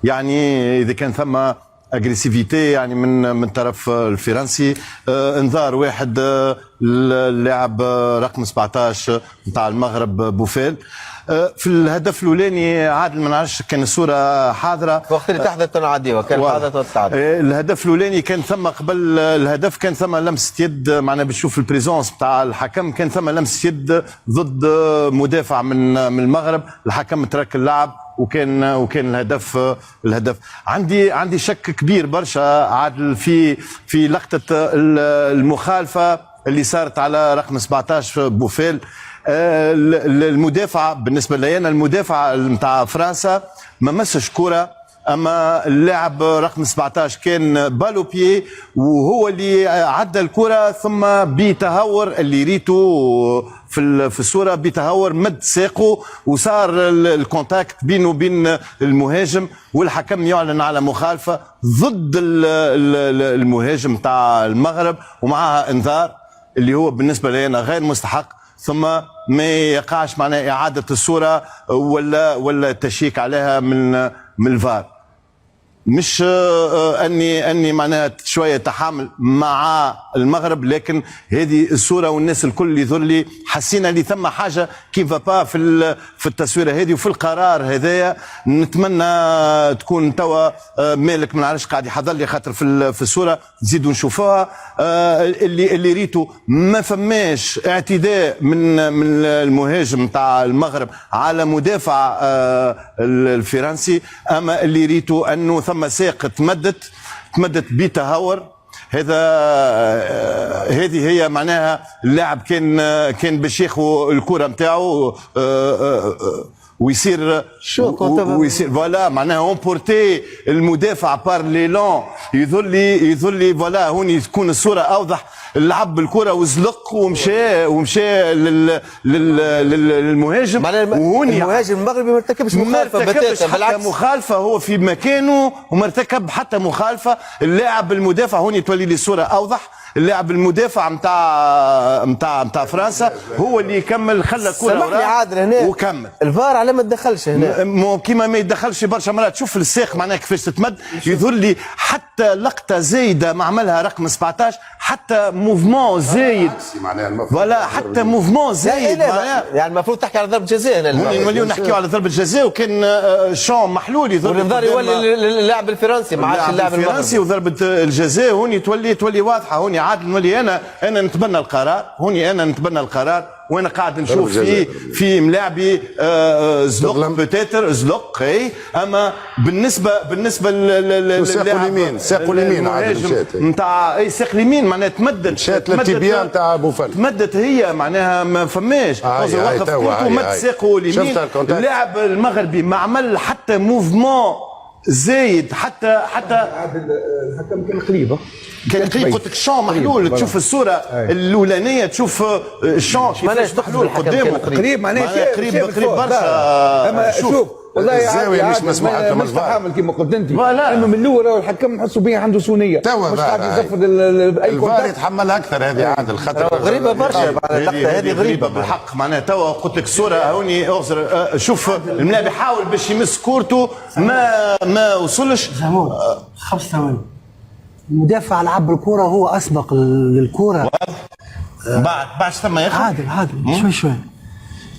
يعني اذا كان ثم اجريسيفيتي يعني من طرف الفرنسي. انذار واحد اللاعب رقم 17 نتاع المغرب بوفال. في الهدف الاولاني عادل ما نعرفش كان الصوره حاضره وقت اللي تحدث تنعديها كان حاضر التعادل. الهدف الاولاني كان ثم قبل الهدف كان ثم لمسه يد، معناها بتشوف البريزونس بتاع الحكم، كان ثم لمسه يد ضد مدافع من المغرب، الحكم ترك اللعب وكان الهدف. عندي شك كبير برشا عادل في لقطه المخالفه اللي صارت على رقم 17 بوفال. المدافع بالنسبه لي انا المدافع نتاع فرنسا ما مسش كره، اما اللاعب رقم 17 كان بالو بيي وهو اللي عدى الكره، ثم بتهور اللي ريتو في الصوره بتهور مد ساقه وصار الكونتاكت بينه وبين المهاجم، والحكم يعلن على مخالفه ضد المهاجم تاع المغرب ومعها انذار اللي هو بالنسبه لي انا غير مستحق، ثم ما يقعش معناها اعاده الصوره ولا التشيك عليها من الفار. مش اني معناها شويه تحامل مع المغرب، لكن هذه الصوره والناس الكل اللي يظهر لي حسينا اللي ثم حاجه كي فابا في التصويره هذه وفي القرار هذايا. نتمنى تكون توا مالك ما نعرفش قاعد يحضر لي خاطر في الصوره نزيدوا نشوفوها. اللي ريتو ما فماش اعتداء من المهاجم تاع المغرب على مدافع الفرنسي، اما اللي ريتو انه ثم ساق تمدت بتهور. هذه هي معناها اللاعب كان باش ياخذ الكره نتاعو ويصير فوالا معناها اون المدافع بار ليلون يظل لي فوالا هوني تكون الصوره اوضح. لعب بالكره وزلق ومشى للمهاجم، وهوني المهاجم المغربي ما ارتكبش مخالفه بالعكس مخالفه، هو في مكانه وما ارتكب حتى مخالفه. اللاعب المدافع هوني تولي لي الصوره اوضح، اللاعب المدافع نتاع فرنسا هو اللي يكمل، خلى الكره وراه وكمل. الفار على ما تدخلش هنا كيما ما يدخلش برشا مرات. شوف الساق معناها كيفاش تتمد، يظهر لي حتى لقطه زايده ما عملها رقم 17، حتى موفمون زايد ولا حتى موفمون زايد معناها يعني المفروض تحكي على ضربه جزاء هنا. نوليو نحكيو على ضربه جزاء، وكان شون محلول يظهر والانذار يولي اللاعب الفرنسي ما عادش اللاعب الفرنسي، وضربه الجزاء هوني تولي واضحه. هوني عادل نولي انا نتبنى القرار، وانا قاعد نشوف في ملاعبي زلق بوتيتر زلق اي، اما بالنسبه ساقو اليمين عادل نتاع اي ساق اليمين معناها تمدت التبيا نتاع بوفال تمدت هي معناها ما فماش وقف ومد ساقه اليمين. اللاعب المغربي ما عمل حتى موفمون زايد، حتى الحكم كان قريب قلت لك شون محلول. تشوف الصوره الاولانيه تشوف الشون كيفاش محلول قدامه قريب معناها قريب برشا. اما شوف والله الزاويه مش مسموح لهم مش تحامل كما قلت انت، انه من الاول الحكم نحسوا به عنده سونيه مش قاعد يزفر اي الفار يتحملها اكثر. هذه عادل خطر غريبه برشا، هذه غريبه بالحق معناها. توا قلت لك الصوره هوني اغزر شوف الملاعب يحاول باش يمس كورته ما وصلش. 5 ثواني المدافع لعب الكره وهو اسبق للكره بعد ثم ياخذ عادل شوي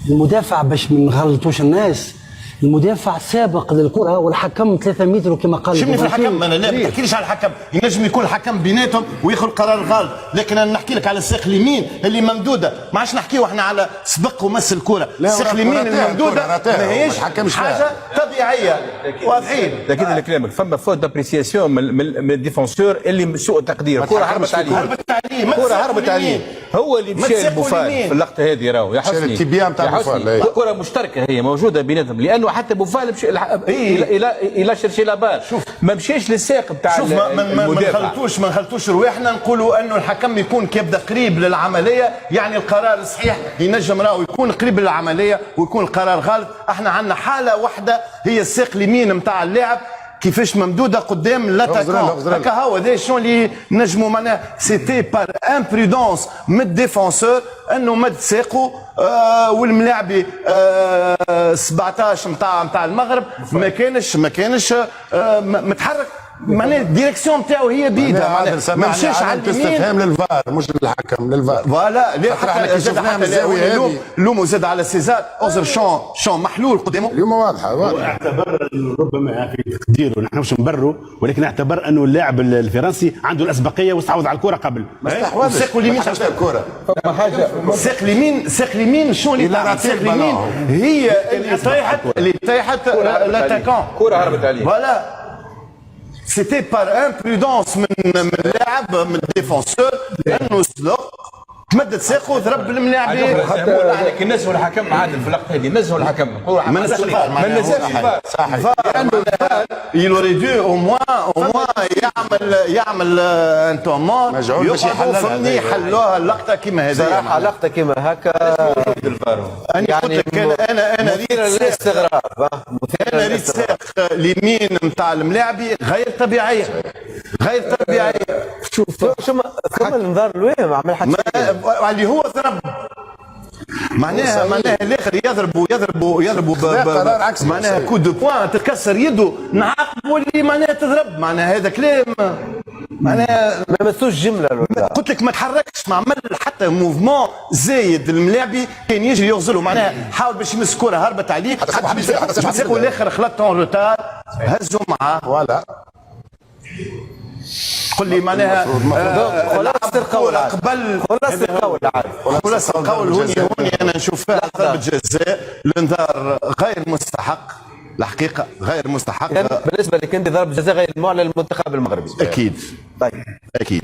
المدافع باش ما نغلطوش الناس. المدافع سابق للكره والحكم 3 متر كما قال. شمني في الحكم انا لا ما تحكيليش على الحكم، ينجم يكون الحكم بيناتهم وياخذ قرار غلط، لكن انا نحكي لك على الساق اليمين اللي ممدوده. ما عادش نحكيو احنا على سبق ومس الكره. الساق اليمين الممدوده ماهيش حاجه طبيعيه واضحين. لكن لكلامك فما فوت دابريسياسيون من الديفونسور اللي سوء تقدير. الكره هربت عليه هو اللي مشى لبوفال في اللقطه هذه. راهو يا حسني التبيان تاع بوفال الكره مشتركه هي موجوده بيناتهم، لانه حتى بوفال مشى الى شرشي لابال، ما مشيش للساق نتاع المدافع. ما نخلطوش رواحنا نقولوا انه الحكم يكون كيبدا قريب للعمليه، يعني القرار الصحيح ينجم راهو يكون قريب للعمليه ويكون القرار غلط. احنا عندنا حاله واحده هي الساق اليمين نتاع اللاعب كيفاش ممدوده قدام لاتاكون هكا هو هذا شنو اللي نجموا معناها سيتي بار امبرودونس من الديفونسور انه مد ساقه والملاعبي 17 نتاع المغرب ما كانش متحرك معناها الديريكسيون نتاعو هي بيدها معناها ما مشاش على اليمين استفهام للفار مش للحكم للفار فوالا لا حتى شفناه من الزاويه هذه لومو زاد على سيزار اوزر شون محلول قدامه اليوم واضحه اعتبر ربما في تقديره نحن مش نبروا ولكن اعتبر انه اللاعب الفرنسي عنده الاسبقيه واستحوذ على الكره قبل ما استحوذش ساق اليمين على الكره فما حاجه ساق اليمين شنو اللي تعمل ساق اليمين هي اللي طيحت لاتاكون كره هربت عليه فوالا سيتي بار امبرودونس من اللاعب من الديفونسور لانه سلق تمدد ساقه وضرب الملاعب حتى الناس والحكم عادل في اللقطه هذه نزهوا الحكم ما نزلش الفار لانه الفار يلوري دو او موان يعمل ان تومون باش يحلوها اللقطه كيما هذه صراحه لقطه كيما هكا انا قلت لك انا مثير للاستغراب انا ريت ساق اليمين نتاع الملاعبي غير طبيعيه شوف ثم الانذار الوين ما عمل حتى اللي هو ضرب معناها الاخر يضربوا معناها كو دو بوان تتكسر يده نعاقبوا اللي معناها تضرب معناها هذا كلام معناها ما مسوش جمله ولا قلت لك ما تحركش ما عمل حتى موفمون زايد الملاعبي كان يجري يغزله معناها حاول باش يمس كره هربت عليه حتى الاخر خلط اون روتار هزوا معاه ولا قل لي معناها خلاص القول قبل خلاص القول هوني انا نشوف فيها ضربه جزاء الانذار غير مستحق الحقيقه غير مستحق بالنسبه لك انت ضربه جزاء غير معلن للمنتخب المغربي اكيد طيب اكيد